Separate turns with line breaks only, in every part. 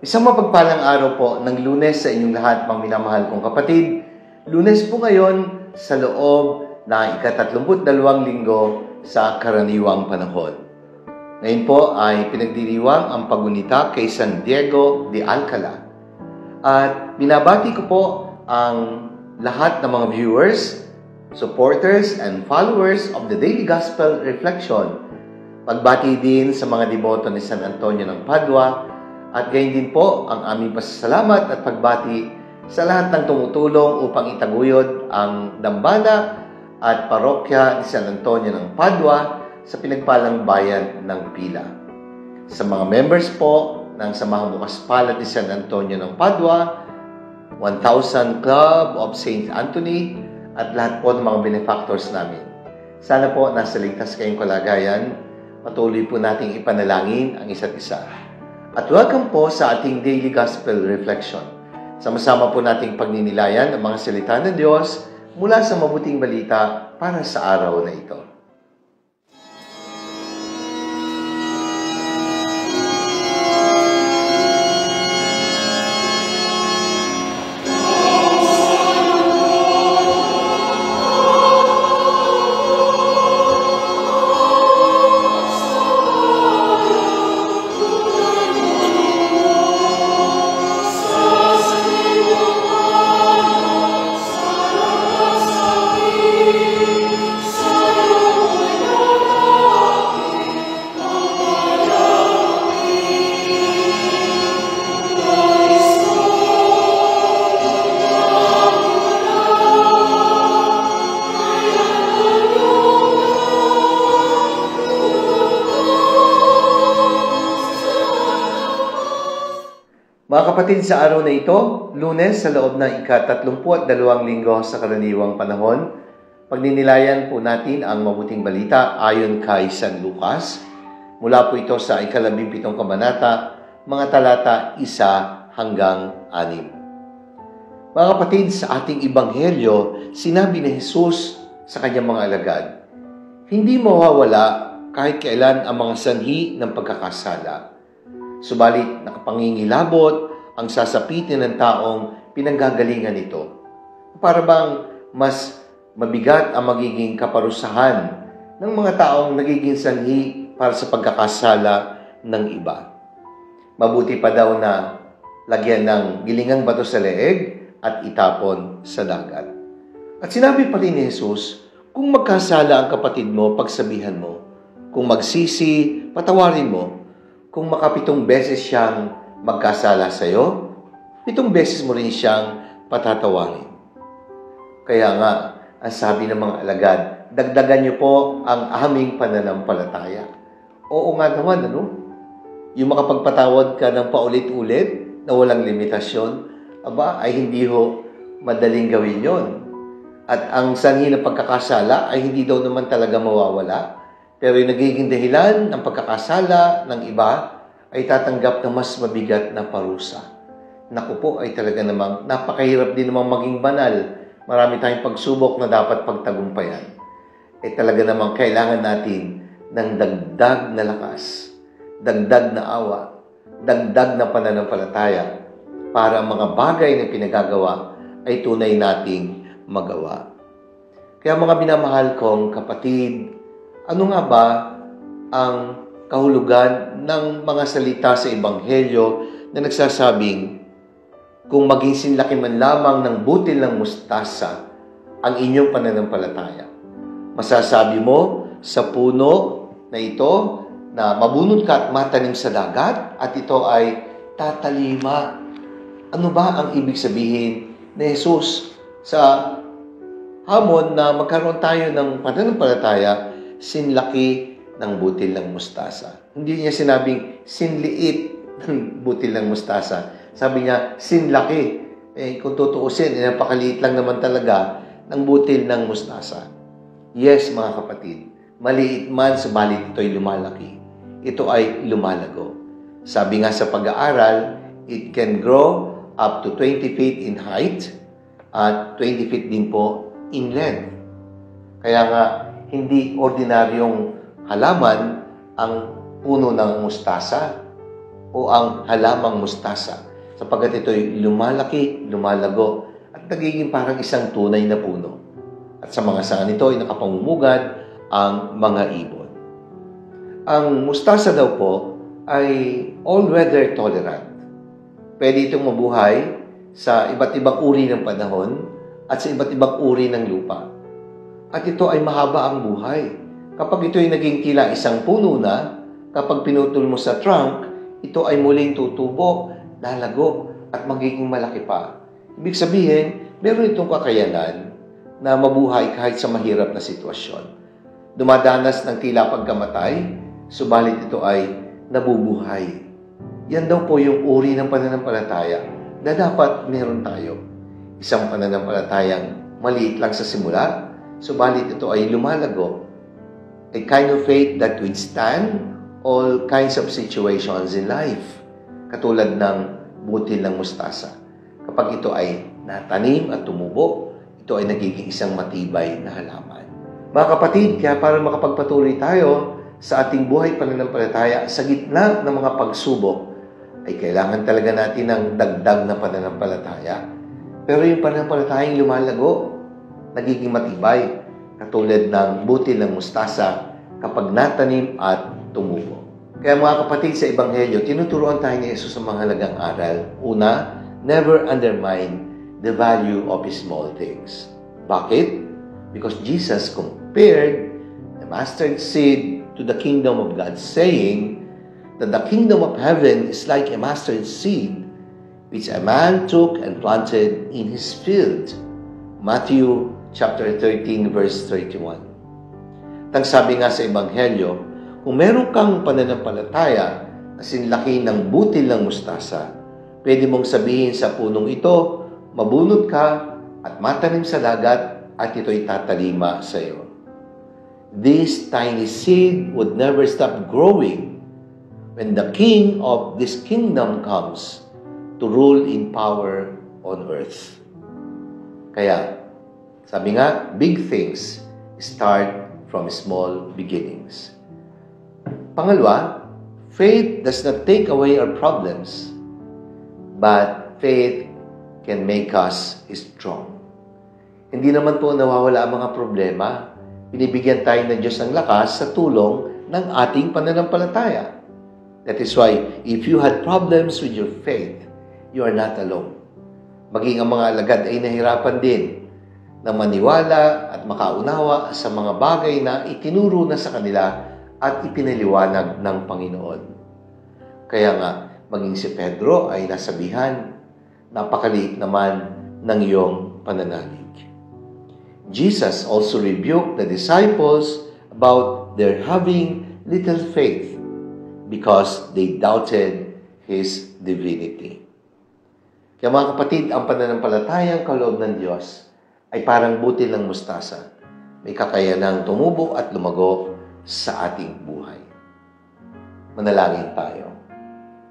Isang mapagpalang araw po ng Lunes sa inyong lahat, mga minamahal kong kapatid. Lunes po ngayon sa loob ng ika-32 linggo sa karaniwang panahon. Ngayon po ay pinagdiriwang ang pagunita kay San Diego de Alcala. At binabati ko po ang lahat ng mga viewers, supporters, and followers of the Daily Gospel Reflection. Pagbati din sa mga deboto ni San Antonio ng Padua. At gayon din po ang aming pasasalamat at pagbati sa lahat ng tumutulong upang itaguyod ang dambana at parokya ni San Antonio ng Padua sa pinagpalang bayan ng Pila. Sa mga members po ng Samahang Bukas Palad ni San Antonio ng Padua, 1000 Club of St. Anthony, at lahat po ng mga benefactors namin. Sana po nasa ligtas kayong kalagayan, patuloy po nating ipanalangin ang isa't isa. At welcome po sa ating Daily Gospel Reflection. Sama-sama po nating pagninilayan ang mga salita ng Diyos mula sa mabuting balita para sa araw na ito. Mga kapatid, sa araw na ito, Lunes sa loob ng ika-32 linggo sa karaniwang panahon, pagninilayan po natin ang mabuting balita ayon kay San Lucas. Mula po ito sa ika-17 kabanata, mga talata 1 hanggang 6. Mga kapatid, sa ating ebanghelyo, sinabi ni Jesus sa kanyang mga alagad, "Hindi mawawala kahit kailan ang mga sanhi ng pagkakasala. Subalit nakapangingilabot ang sasapitin ng taong pinanggagalingan nito. Para bang mas mabigat ang magiging kaparusahan ng mga taong nagiging sanhi para sa pagkakasala ng iba. Mabuti pa daw na lagyan ng gilingang bato sa leeg at itapon sa dagat." At sinabi pa rin ni Jesus, "Kung magkasala ang kapatid mo, pagsabihan mo. Kung magsisi, patawarin mo. Kung makapitong beses siyang magkasala sa iyo, 7 beses mo rin siyang patatawarin." Kaya nga, ang sabi ng mga alagad, dagdagan niyo po ang aming pananampalataya. Oo nga naman, ano? Yung makapagpatawad ka ng paulit-ulit na walang limitasyon, ay hindi ho madaling gawin yon. At ang sanhi ng pagkakasala ay hindi daw naman talaga mawawala. Pero yung nagiging dahilan ng pagkakasala ng iba ay tatanggap na mas mabigat na parusa. Naku po, ay talaga namang napakahirap din namang maging banal. Marami tayong pagsubok na dapat pagtagumpayan. Talaga namang kailangan natin ng dagdag na lakas, dagdag na awa, dagdag na pananampalataya para ang mga bagay na pinagagawa ay tunay nating magawa. Kaya mga minamahal kong kapatid, ano nga ba ang kahulugan ng mga salita sa Ebanghelyo na nagsasabing, "Kung maging sinlaki man lamang ng butil ng mustasa ang inyong pananampalataya, masasabi mo sa puno na ito na mabunot ka at matanim sa dagat at ito ay tatalima." Ano ba ang ibig sabihin ni Jesus sa hamon na magkaroon tayo ng pananampalataya sinlaki ng butil ng mustasa? Hindi niya sinabing sinliit ng butil ng mustasa. Sabi niya, sinlaki. Kung tutuusin, napakaliit lang naman talaga ng butil ng mustasa. Yes, mga kapatid, maliit man, subalit ito'y lumalaki. Ito ay lumalago. Sabi nga sa pag-aaral, it can grow up to 20 feet in height at 20 feet din po in length. Kaya nga, hindi ordinaryong halaman ang puno ng mustasa. o ang halamang mustasa sapagkat ito'y lumalaki, lumalago at nagiging parang isang tunay na puno. At sa mga sanga nito ay nakapamumugad ang mga ibon. Ang mustasa daw po ay all-weather tolerant. Pwede itong mabuhay sa iba't ibang uri ng panahon at sa iba't ibang uri ng lupa. At ito ay mahaba ang buhay. Kapag ito ay naging tila isang puno na, kapag pinutol mo sa trunk, ito ay muling tutubo, lalago, at magiging malaki pa. Ibig sabihin, meron itong kakayanan na mabuhay kahit sa mahirap na sitwasyon. Dumadanas ng tila pagkamatay, subalit ito ay nabubuhay. Yan daw po yung uri ng pananampalataya na dapat meron tayo. Isang pananampalatayang maliit lang sa simula, subalit ito ay lumalago. A kind of faith that withstand all kinds of situations in life. Katulad ng butil ng mustasa. Kapag ito ay natanim at tumubo, ito ay nagiging isang matibay na halaman. Mga kapatid, kaya para makapagpatuloy tayo sa ating buhay pananampalataya sa gitna ng mga pagsubok, ay kailangan talaga natin ng dagdag na pananampalataya. Pero yung pananampalatayang lumalago, nagiging matibay, katulad ng butil ng mustasa kapag natanim at tumubo. Kaya mga kapatid, sa Ebanghelyo, tinuturuan tayo ni Jesus sa mga halagang aral. Una, never undermine the value of small things. Bakit? Because Jesus compared the mustard seed to the kingdom of God, saying that the kingdom of heaven is like a mustard seed which a man took and planted in his field. Matthew chapter 13, verse 31. Tang sabi nga sa Ebanghelyo, kung meron kang pananampalataya na sinlaki ng butil ng mustasa, pwede mong sabihin sa punong ito, mabunot ka at matanim sa dagat at ito'y tatalima sa iyo. This tiny seed would never stop growing when the king of this kingdom comes to rule in power on earth. Kaya, sabi nga, big things start from small beginnings. Pangalawa, faith does not take away our problems, but faith can make us strong. Hindi naman po nawawala ang mga problema. Binibigyan tayo ng Diyos ng lakas sa tulong ng ating pananampalataya. That is why, if you had problems with your faith, you are not alone. Maging ang mga alagad ay nahirapan din na maniwala at makaunawa sa mga bagay na itinuro na sa kanila at ipinaliwanag ng Panginoon. Kaya nga, maging si Pedro ay nasabihan, napakaliit naman ng iyong pananalig. Jesus also rebuked the disciples about their having little faith because they doubted His divinity. Kaya mga kapatid, ang pananampalatayang kaloob ng Diyos ay parang butil ng mustasa. May kakayanang tumubo at lumago sa ating buhay. Manalangin tayo.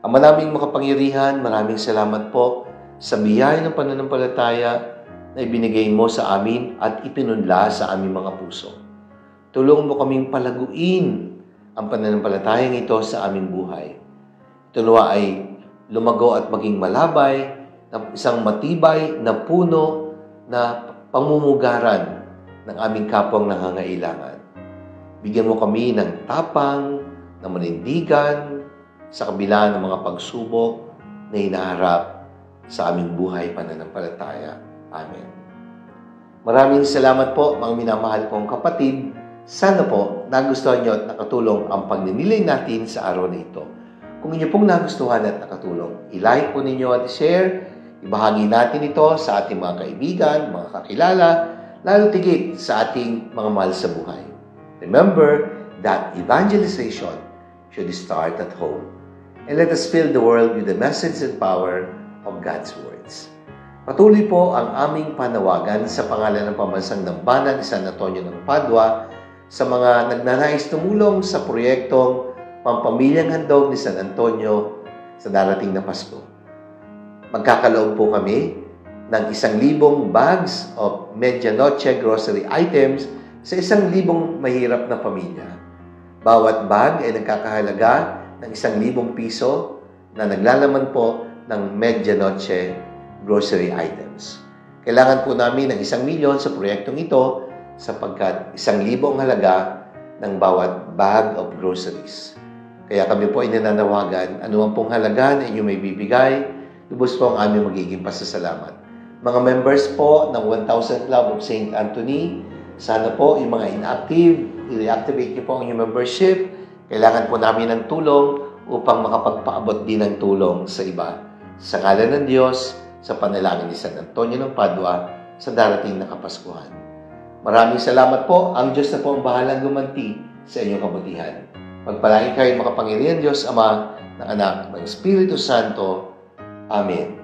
Ama naming makapangyarihan, maraming salamat po sa biyaya ng pananampalataya na ibinigay mo sa amin at ipinunla sa aming mga puso. Tulungan mo kaming palaguin ang pananampalatayang ito sa aming buhay. Ito nawa ay lumago at maging malabay na isang matibay na puno na pamumugaran ng aming kapwang nangangailangan. Bigyan mo kami ng tapang, na manindigan sa kabila ng mga pagsubok na hinaharap sa aming buhay pananampalataya. Amen. Maraming salamat po, mga minamahal kong kapatid. Sana po nagustuhan nyo at nakatulong ang pagninilay natin sa araw na ito. Kung inyo pong nagustuhan at nakatulong, i-like po ninyo at i-share. Ibahagi natin ito sa ating mga kaibigan, mga kakilala, lalo tigit sa ating mga mahal sa buhay. Remember that evangelization should start at home. And let us fill the world with the message and power of God's words. Patuloy po ang aming panawagan sa pangalan ng Pambansang Dambana ni San Antonio ng Padua sa mga nagnanais tumulong sa proyektong Pampamilyang Handog ni San Antonio sa darating na Pasko. Magkakaloob po kami ng 1,000 bags of medianoche grocery items sa 1,000 mahirap na pamilya. Bawat bag ay nagkakahalaga ng 1,000 piso na naglalaman po ng medianoche grocery items. Kailangan po namin ng 1 milyon sa proyektong ito sapagkat 1,000 ang halaga ng bawat bag of groceries. Kaya kami po ay nananawagan, anuman pong halaga na inyo may bibigay, lubos po ang aming magiging pasasalamat. Mga members po ng 1,000 Club of St. Anthony, sana po yung mga inactive, i-reactivate niyo po ang inyong membership. Kailangan po namin ng tulong upang makapagpaabot din ng tulong sa iba. Sa ngalan ng Diyos, sa panalangin ni San Antonio ng Padua, sa darating na Kapaskuhan. Maraming salamat po. Ang Diyos na po ang bahalang gumanti sa inyong kabutihan. Pagpalain kayo makapangyarihan Diyos Ama, ng Anak, ng Espiritu Santo. Amen.